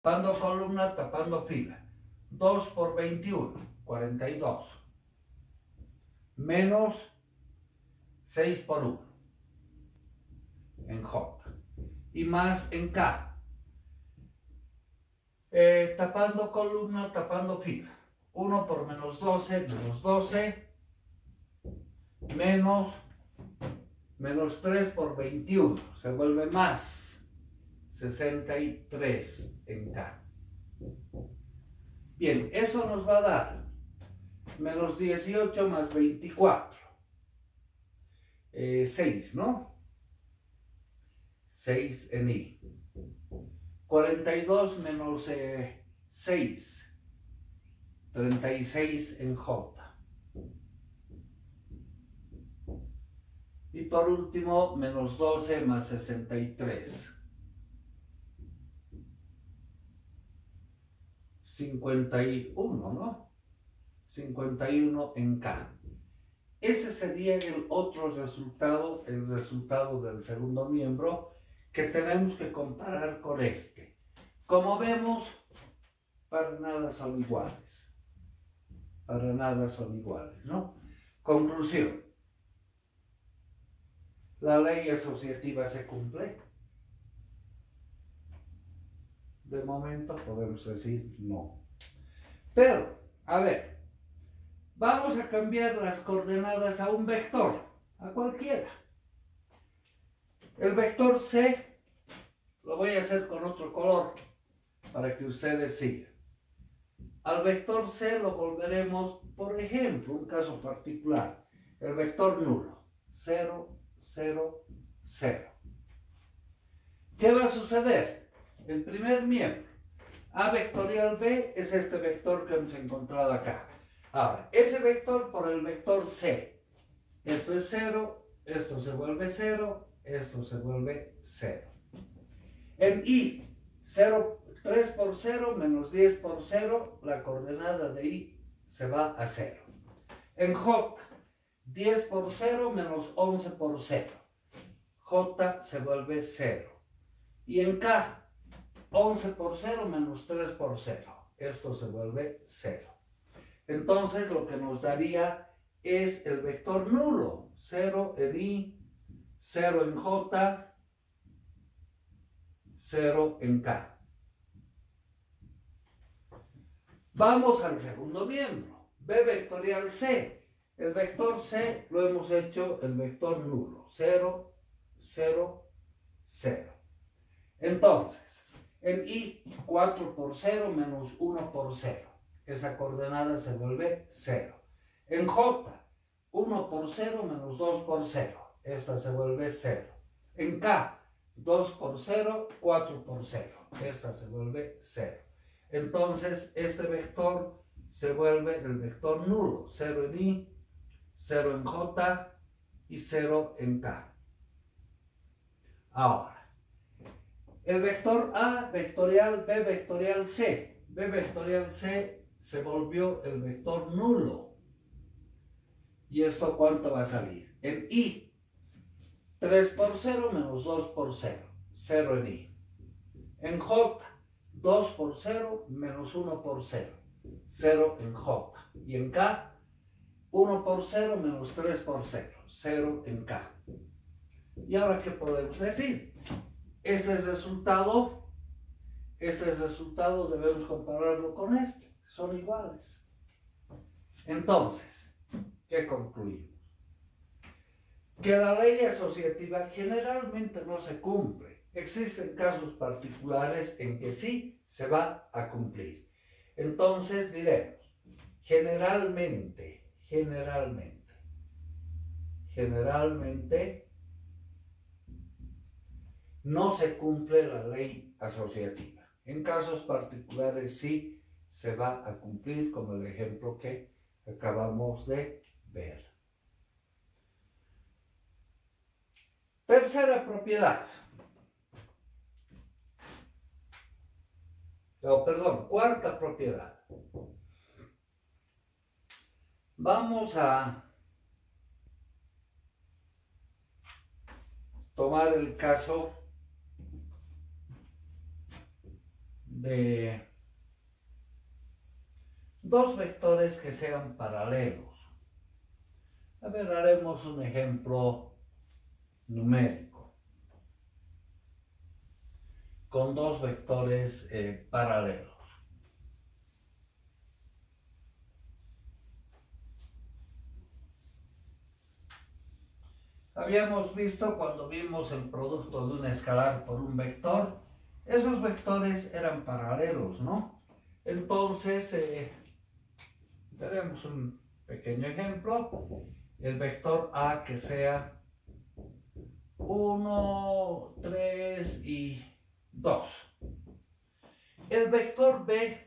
Tapando columna, tapando fila. 2 por 21, 42. Menos 6 por 1 en J. Y más en K. Tapando columna, tapando fila. 1 por menos 12, menos 3 por 21. Se vuelve más 63 en K. Bien, eso nos va a dar menos 18 más 24. 6, ¿no? 6 en I. 42 menos 6. 36 en J. Y por último, menos 12 más 63. 51, ¿no? 51 en K. Ese sería el otro resultado, el resultado del segundo miembro, que tenemos que comparar con este. Como vemos, para nada son iguales. Para nada son iguales, ¿no? Conclusión. ¿La ley asociativa se cumple? De momento podemos decir no. Pero, a ver, vamos a cambiar las coordenadas a un vector, a cualquiera. El vector C lo voy a hacer con otro color para que ustedes sigan. Al vector C lo volveremos, por ejemplo, un caso particular, el vector nulo, 0, 0, 0. ¿Qué va a suceder? El primer miembro, A vectorial B, es este vector que hemos encontrado acá. Ahora, ese vector por el vector C. Esto es 0, esto se vuelve 0, esto se vuelve 0. En I, 3 por 0 menos 10 por 0, la coordenada de I se va a 0. En J, 10 por 0 menos 11 por 0. J se vuelve 0. Y en K, 11 por 0 menos 3 por 0. Esto se vuelve 0. Entonces lo que nos daría es el vector nulo. 0 en I, 0 en J, 0 en K. Vamos al segundo miembro. B vectorial C. El vector C lo hemos hecho el vector nulo. 0, 0, 0. Entonces, en I, 4 por 0 menos 1 por 0. Esa coordenada se vuelve 0. En J, 1 por 0 menos 2 por 0. Esta se vuelve 0. En K, 2 por 0, 4 por 0. Esta se vuelve 0. Entonces, este vector se vuelve el vector nulo. 0 en I, 0 en J y 0 en K. Ahora, el vector A vectorial B vectorial C. B vectorial C se volvió el vector nulo. ¿Y esto cuánto va a salir? En I, 3 por 0 menos 2 por 0. 0 en I. En J, 2 por 0 menos 1 por 0. 0 en J. Y en K, 1 por 0 menos 3 por 0. 0 en K. ¿Y ahora qué podemos decir? Este resultado debemos compararlo con este. Son iguales. Entonces, ¿qué concluimos? Que la ley asociativa generalmente no se cumple. Existen casos particulares en que sí se va a cumplir. Entonces diremos, generalmente, no se cumple la ley asociativa. En casos particulares sí se va a cumplir, como el ejemplo que acabamos de ver. Tercera propiedad. Cuarta propiedad. Vamos a tomar el caso de dos vectores que sean paralelos. A ver, haremos un ejemplo numérico con dos vectores paralelos. Habíamos visto cuando vimos el producto de un escalar por un vector, esos vectores eran paralelos, ¿no? Entonces, tenemos un pequeño ejemplo, el vector A que sea 1, 3 y 2. El vector B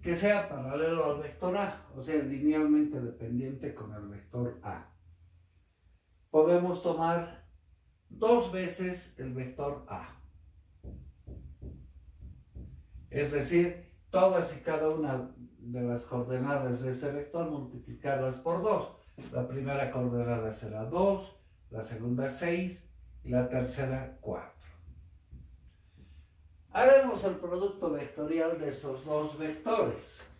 que sea paralelo al vector A, o sea, linealmente dependiente con el vector A. Podemos tomar dos veces el vector A. Es decir, todas y cada una de las coordenadas de este vector multiplicarlas por 2. La primera coordenada será 2, la segunda 6 y la tercera 4. Haremos el producto vectorial de estos dos vectores.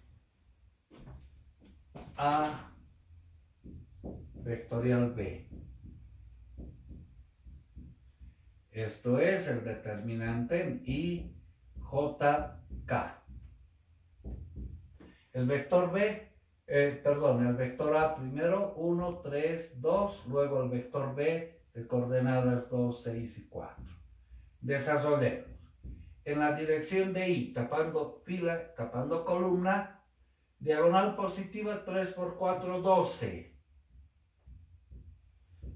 A vectorial B. Esto es el determinante en I, J, K. El vector B, el vector A primero, 1, 3, 2, luego el vector B de coordenadas 2, 6 y 4. Desarrollemos. En la dirección de I, tapando fila, tapando columna, diagonal positiva 3 por 4, 12.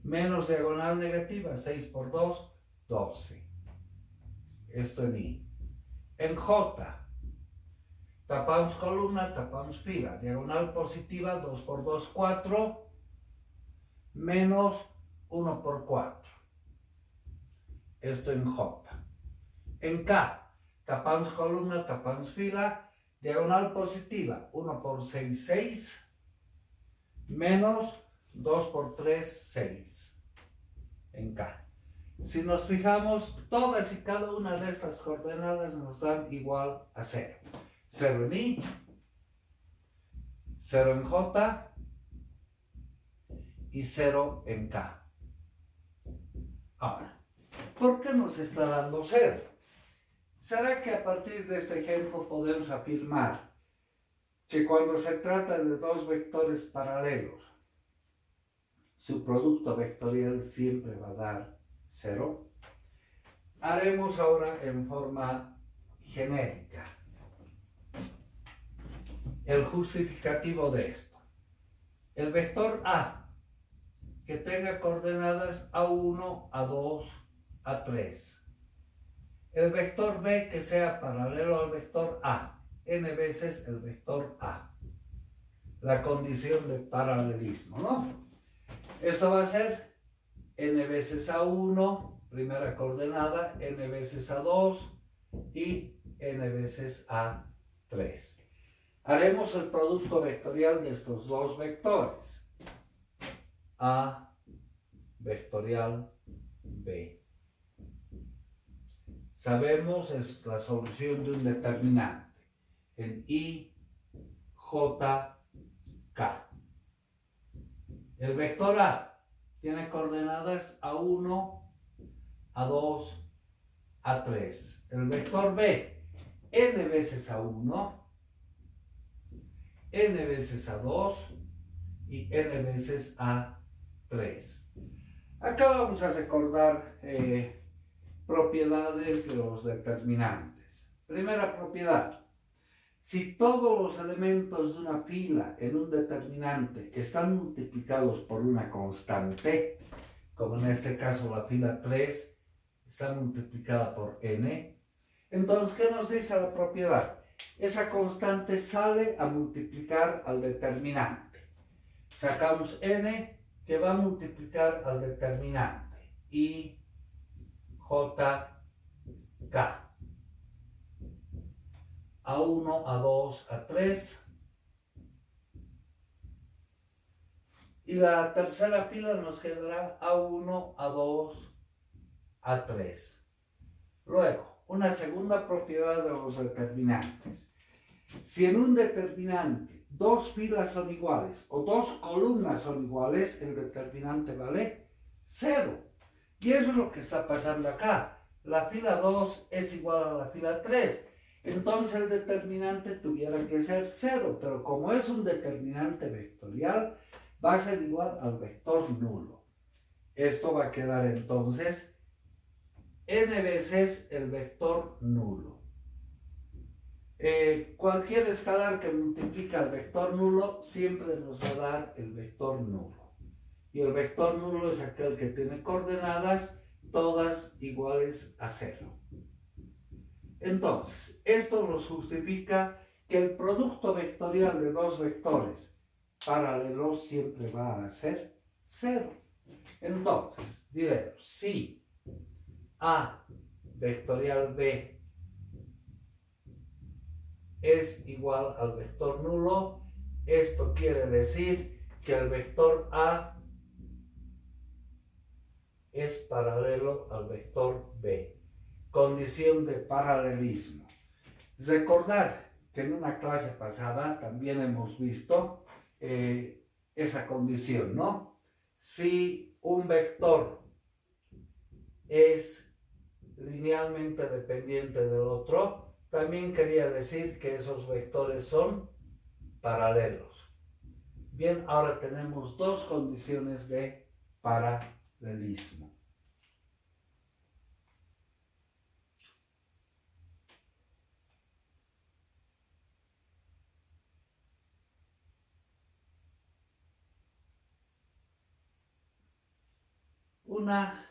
Menos diagonal negativa 6 por 2, 12. Esto en I. En J, tapamos columna, tapamos fila, diagonal positiva 2 por 2, 4, menos 1 por 4. Esto en J. En K, tapamos columna, tapamos fila, diagonal positiva, 1 por 6, 6, menos 2 por 3, 6, en K. Si nos fijamos, todas y cada una de estas coordenadas nos dan igual a 0. 0 en I, 0 en J y 0 en K. Ahora, ¿por qué nos está dando 0? ¿Será que a partir de este ejemplo podemos afirmar que cuando se trata de dos vectores paralelos, su producto vectorial siempre va a dar 0? Haremos ahora en forma genérica el justificativo de esto. El vector A que tenga coordenadas A1, A2, A3. El vector B que sea paralelo al vector A, n veces el vector A. La condición de paralelismo, ¿no? Esto va a ser n veces A1, primera coordenada, n veces A2 y n veces A3. Haremos el producto vectorial de estos dos vectores. A vectorial B. Sabemos es la solución de un determinante en I, J, K. El vector A tiene coordenadas A1, A2, A3. El vector B, n veces A1, n veces A2 y n veces A3. Acá vamos a recordar propiedades de los determinantes. Primera propiedad: si todos los elementos de una fila en un determinante están multiplicados por una constante, como en este caso la fila 3 está multiplicada por n, entonces, ¿qué nos dice la propiedad? Esa constante sale a multiplicar al determinante. Sacamos n que va a multiplicar al determinante. I, J, K. A1, A2, A3. Y la tercera fila nos quedará A1, A2, A3. Luego, una segunda propiedad de los determinantes. Si en un determinante dos filas son iguales o dos columnas son iguales, el determinante vale 0. Y eso es lo que está pasando acá. La fila 2 es igual a la fila 3. Entonces el determinante tuviera que ser 0, pero como es un determinante vectorial, va a ser igual al vector nulo. Esto va a quedar entonces n veces el vector nulo. Cualquier escalar que multiplica el vector nulo siempre nos va a dar el vector nulo. Y el vector nulo es aquel que tiene coordenadas todas iguales a 0. Entonces, esto nos justifica que el producto vectorial de dos vectores paralelos siempre va a ser 0. Entonces, diremos, si A vectorial B es igual al vector nulo, esto quiere decir que el vector A es paralelo al vector B. Condición de paralelismo. Recordar que en una clase pasada también hemos visto esa condición, ¿no? Si un vector es linealmente dependiente del otro, también quería decir que esos vectores son paralelos. Bien, ahora tenemos dos condiciones de paralelismo. Una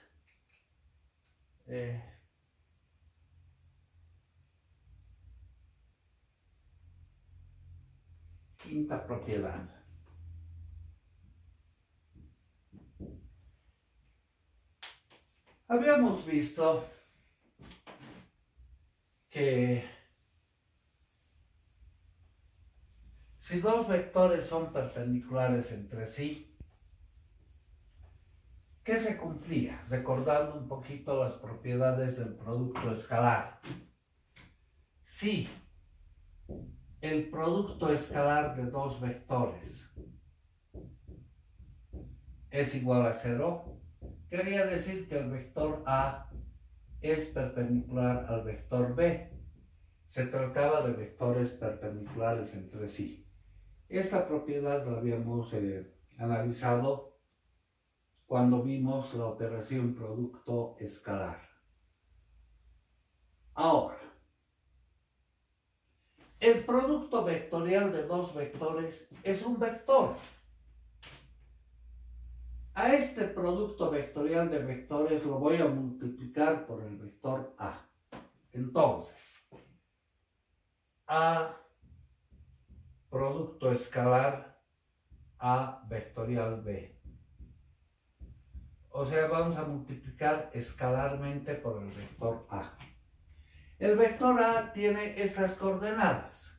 quinta propiedad. Habíamos visto que si dos vectores son perpendiculares entre sí, ¿qué se cumplía? Recordando un poquito las propiedades del producto escalar. Si el producto escalar de dos vectores es igual a 0, quería decir que el vector A es perpendicular al vector B. Se trataba de vectores perpendiculares entre sí. Esta propiedad la habíamos analizado cuando vimos la operación producto escalar. Ahora, el producto vectorial de dos vectores es un vector. A este producto vectorial de vectores lo voy a multiplicar por el vector A. Entonces, A producto escalar A vectorial B. O sea, vamos a multiplicar escalarmente por el vector A. El vector A tiene estas coordenadas.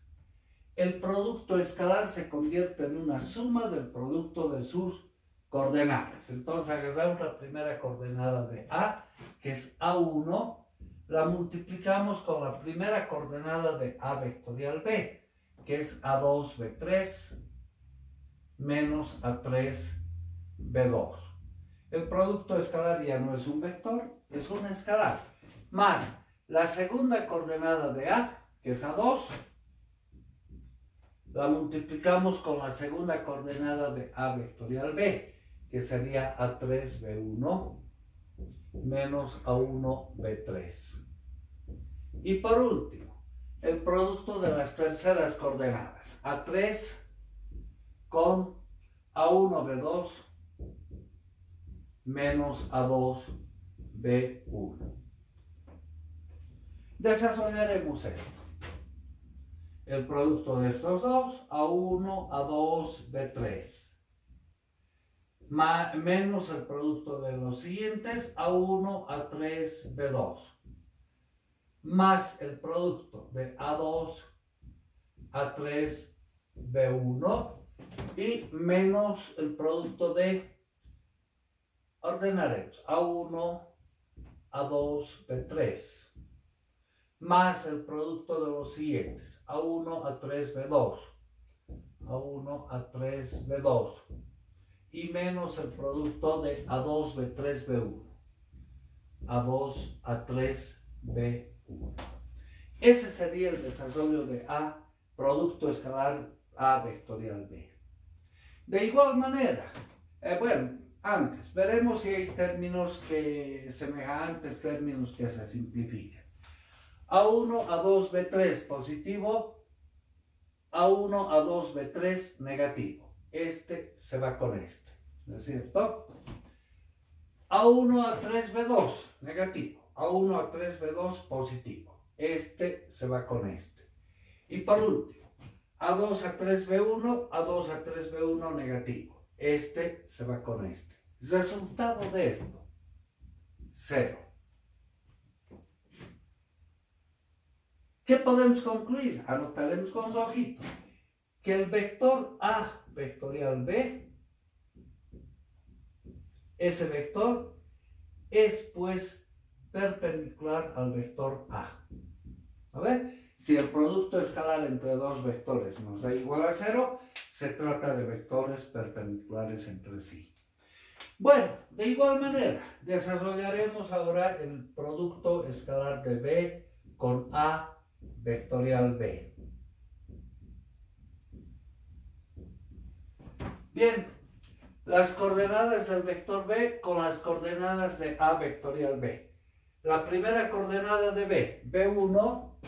El producto escalar se convierte en una suma del producto de sus coordenadas. Entonces agarramos la primera coordenada de A, que es A1, la multiplicamos con la primera coordenada de A vectorial B, que es A2, B3, menos A3, B2. El producto escalar ya no es un vector, es un escalar. Más la segunda coordenada de A, que es A2, la multiplicamos con la segunda coordenada de A vectorial B, que sería A3B1 menos A1B3. Y por último, el producto de las terceras coordenadas, A3 con A1B2 menos A2B1. Desarrollaremos esto. El producto de estos dos, A1, A2, B3. Menos el producto de los siguientes, A1, A3, B2. Más el producto de A2, A3, B1. Y menos el producto de, ordenaremos, A1, A2, B3. más el producto de los siguientes, A1, A3, B2, A1, A3, B2, y menos el producto de A2, B3, B1, A2, A3, B1. Ese sería el desarrollo de A, producto escalar A vectorial B. De igual manera, antes, veremos si hay términos semejantes, términos que se simplifican. A1, A2, B3 positivo, A1, A2, B3 negativo. Este se va con este, ¿no es cierto? A1, A3, B2 negativo, A1, A3, B2 positivo. Este se va con este. Y por último, A2, A3, B1, A2, A3, B1 negativo. Este se va con este. Resultado de esto, 0. ¿Qué podemos concluir? Anotaremos con su ojito que el vector A vectorial B, ese vector es pues perpendicular al vector A. A ver, si el producto escalar entre dos vectores nos da igual a 0, se trata de vectores perpendiculares entre sí. Bueno, de igual manera, desarrollaremos ahora el producto escalar de B con A vectorial B. Bien, las coordenadas del vector B con las coordenadas de A vectorial B. La primera coordenada de B, B1,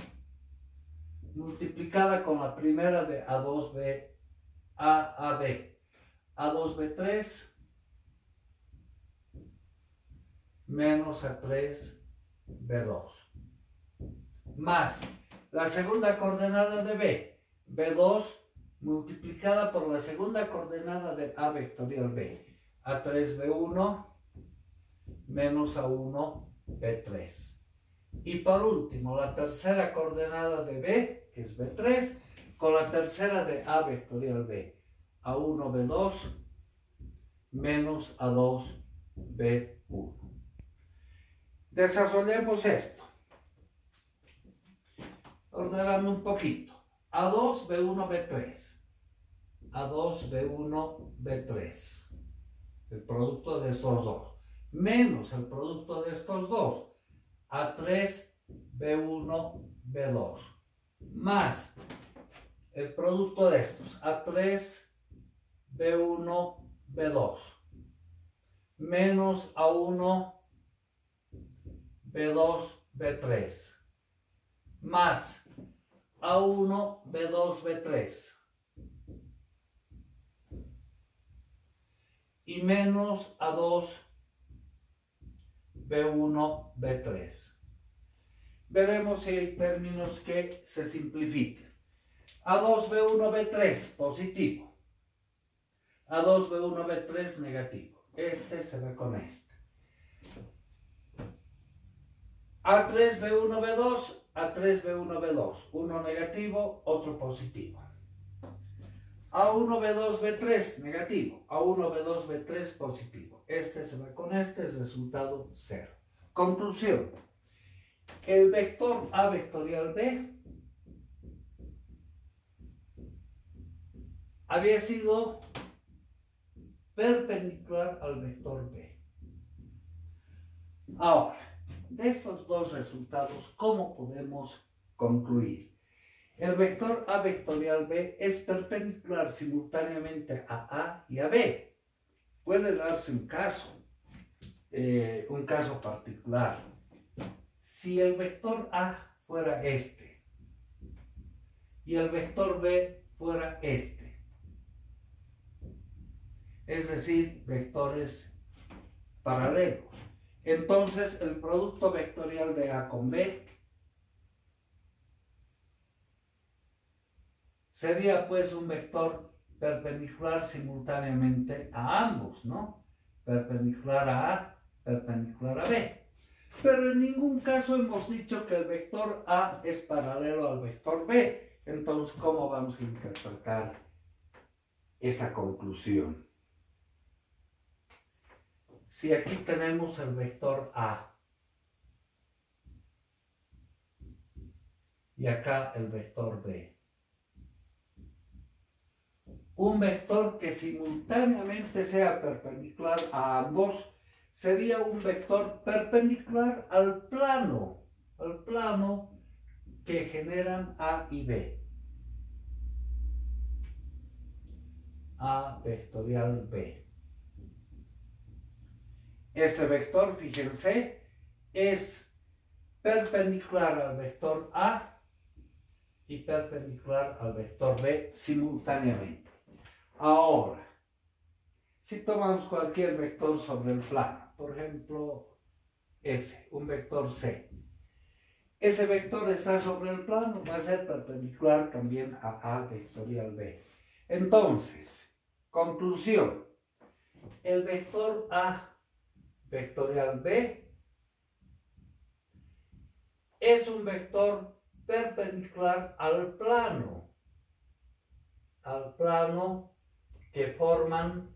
multiplicada con la primera de A2B, AB, A2B3, menos A3B2, más la segunda coordenada de B, B2, multiplicada por la segunda coordenada de A vectorial B, A3B1, menos A1B3. Y por último, la tercera coordenada de B, que es B3, con la tercera de A vectorial B, A1B2, menos A2B1. Desarrollemos esto. Ordenando un poquito. A2, B1, B3. A2, B1, B3. El producto de estos dos. Menos el producto de estos dos. A3, B1, B2. Más el producto de estos. A3, B1, B2. Menos A1, B2, B3. Más A1, B2, B3. Y menos A2, B1, B3. Veremos si hay términos que se simplifiquen. A2, B1, B3 positivo. A2, B1, B3 negativo. Este se va con este. A3, B1, B2, A3, B1, B2. Uno negativo, otro positivo. A1, B2, B3 negativo. A1, B2, B3 positivo. Este se va con este, es resultado 0. Conclusión. El vector A vectorial B había sido perpendicular al vector B. Ahora, de estos dos resultados, ¿cómo podemos concluir? El vector A vectorial B es perpendicular simultáneamente a A y a B. Puede darse un caso particular. Si el vector A fuera este y el vector B fuera este, es decir, vectores paralelos, entonces el producto vectorial de A con B sería pues un vector perpendicular simultáneamente a ambos, ¿no? Perpendicular a A, perpendicular a B. Pero en ningún caso hemos dicho que el vector A es paralelo al vector B. Entonces, ¿cómo vamos a interpretar esa conclusión? Si aquí tenemos el vector A y acá el vector B. Un vector que simultáneamente sea perpendicular a ambos sería un vector perpendicular al plano que generan A y B. A vectorial B. Este vector, fíjense, es perpendicular al vector A y perpendicular al vector B simultáneamente. Ahora, si tomamos cualquier vector sobre el plano, por ejemplo, un vector C, ese vector está sobre el plano, va a ser perpendicular también a vectorial B. Entonces, conclusión, el vector A vectorial B es un vector perpendicular al plano que forman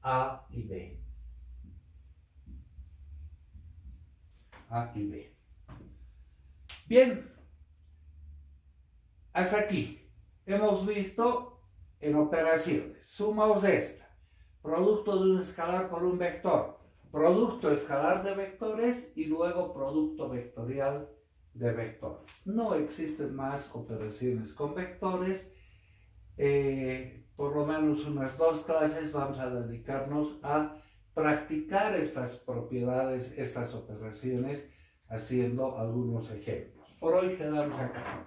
A y B. A y B. Bien, hasta aquí hemos visto en operaciones suma o resta, producto de un escalar por un vector, producto escalar de vectores y luego producto vectorial de vectores. No existen más operaciones con vectores. Por lo menos unas 2 clases vamos a dedicarnos a practicar estas propiedades, estas operaciones, haciendo algunos ejemplos. Por hoy quedamos acá.